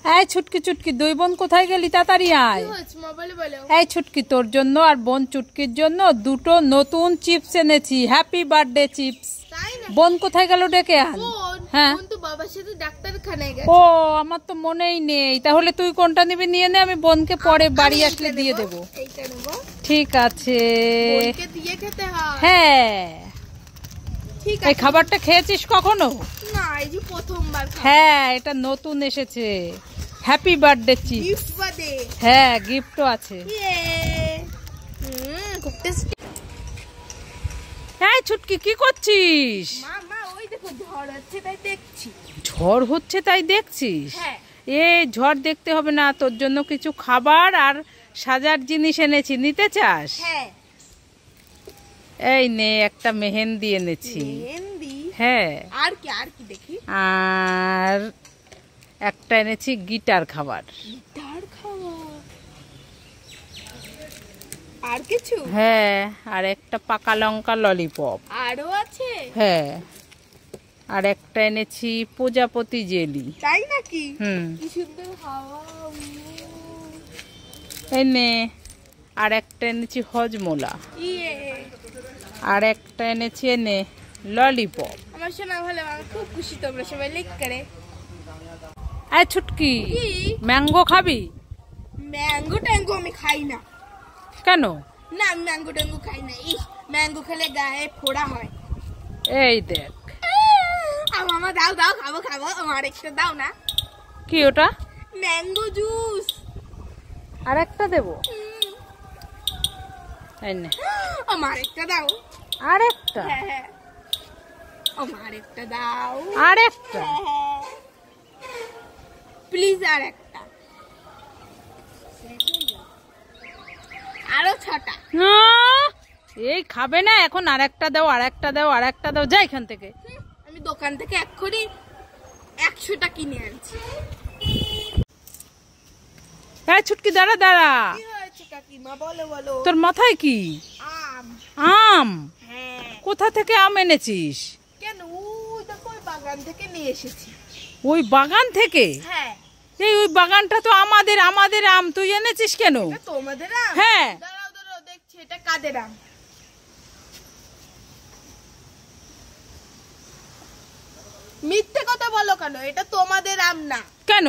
এই ছুটকি চুটকি, দুই বোন কোথায় গেলি? তাড়াতাড়ি আয়। এই ছুটকি, তোর জন্য আর বোন চুটকির জন্য দুটো নতুন চিপস এনেছি, হ্যাপি বার্থডে চিপস। বোন কোথায় গেল? ডেকে আন। হ্যাঁ, ও আমার তো মনেই নেই। তাহলে তুই কোনটা নিবি নিয়ে নে, আমি বোনকে পরে বাড়ি আসলে দিয়ে দেবো। ঠিক আছে। হ্যাঁ, এই খাবারটা খেয়েছিস কখনো? না, এই যে প্রথমবার। হ্যাঁ, এটা নতুন এসেছে, হ্যাপি বার্থডে চিপস। হ্যাঁ, গিফটও আছে। খুব টেস্টি। হ্যাঁ ছুটকি, কি করছিস? মা ওই দেখো ঝড় হচ্ছে তাই দেখছি। ঝড় হচ্ছে তাই দেখছিস? হ্যাঁ। ঝড় দেখতে হবে না, তোর জন্য কিছু খাবার আর সাজার জিনিস এনেছি, নিতে চাস? হ্যাঁ। এই নে, একটা মেহেন্দি এনেছি। মেহেন্দি? হ্যাঁ। আর কি দেখি? আর একটা এনেছি গিটার খাবার। গিটার খাবার? আর কিছু? হ্যাঁ, আর একটা পাকা লঙ্কা ললিপপ। আরো আছে? হ্যাঁ, আর একটা এনেছি প্রজাপতি জেলি। তাই নাকি? কি সুন্দর হাওয়া। এই নে, আর একটা এনেছি হজমোলা। আর একটা এনেছি এনে ললিপপ। আমার শোনা ভালো, আমি খুব খুশি। তোমরা সবাই লাইক করে। এই ছুটকি, ম্যাঙ্গো খাবি? ম্যাঙ্গো ট্যাঙ্গো আমি খাই না। কেন? না, আমি ম্যাঙ্গো ট্যাঙ্গো খাই না। ম্যাঙ্গো খেলে গায়ে ফোড়া হয়। এই দেখ। মামা দাও দাও, খাবো। আমার একটা দাও না। কি ওটা? Mango juice. আর একটা দেবো? এই নে। আমার একটা দাও। আর একটা? হ্যাঁ, আমার একটা দাও। আর একটা? প্লিজ আর একটা। আরো 6টা। এই খাবে না এখন? আর একটা দাও, আর একটা দাও, আর একটা দাও, যা এখান থেকে। আমি দোকান থেকে এক্ষুনি 100টা কিনে আনছি। এই ছুটকি, দাঁড়া দাঁড়া। কি হয়েছে কাকিমা? বলো। তোর মাথায় কি? আম। আম? হ্যাঁ। কোথা থেকে আম এনেছিস? কেন? ওই দেখো, ওই বাগান থেকে নিয়ে এসেছি। ওই বাগান থেকে? হ্যাঁ। ওই বাগানটা তো আমাদের আম, তুই এনেছিস কেন? তোমাদের আম? হ্যাঁ। দাঁড়াও দেখছি এটা কাদের আম। মিথ্যে কথা বলো কেন? এটা তোমাদের আম না। কেন?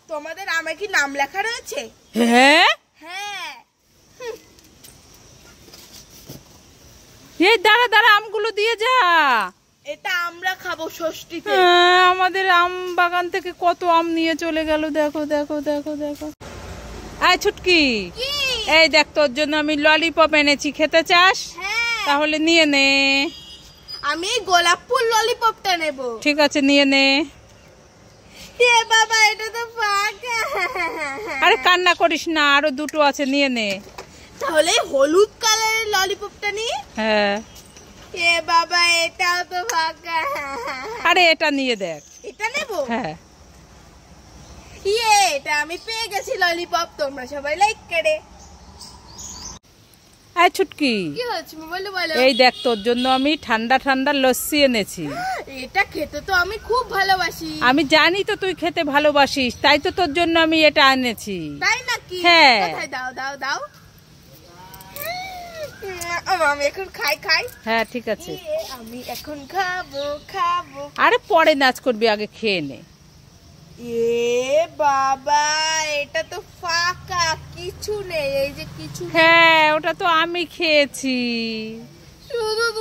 তোমাদের আমে কি নাম লেখা রয়েছে? হ্যাঁ। এই দাঁড়া, আমগুলো দিয়ে যা। এটা আমরা খাবো ষষ্ঠীতে। আমাদের আম বাগান থেকে কত আম নিয়ে চলে গেল। দেখো। আয় ছুটকি, এই দেখ, তোর জন্য আমি ললিপপ এনেছি, খেতে চাস? তাহলে নিয়ে নে। আমি গোলাপ ফুল ললিপপটা নেব। ঠিক আছে, নিয়ে নে। বাবা, এটা তো ফাঁকা। আরে কান্না করিস না, আরো দুটো আছে, নিয়ে নে। তাহলে হলুদ কালারের ললিপপটা নি। হ্যাঁ। বাবা, এটাও তো ফাঁকা। আরে এটা নিয়ে দেখ। এটা নেব? হ্যাঁ। এটা আমি পেয়ে গেছি ললিপপ। তোমরা সবাই লাইক করে। আয় ছুটকি, কি হচ্ছে? বলো। এই দেখ, তোর জন্য আমি ঠান্ডা লস্যি এনেছি। এটা খেতে তো আমি খুব ভালোবাসি। আমি জানি তো তুই খেতে ভালোবাসিস, তাই তো তোর জন্য আমি এটা এনেছি। তাই নাকি? হ্যাঁ। কোথায়? দাও। আমি এখন খাই। হ্যাঁ, ঠিক আছে। আমি এখন খাবো। আরে পরে নাচ করবি, আগে খেয়ে নে। বাবা, এটা তো ফাঁকা, কিছু নেই। এই যে কিছু। হ্যাঁ, ওটা তো আমি খেয়েছি। শুধু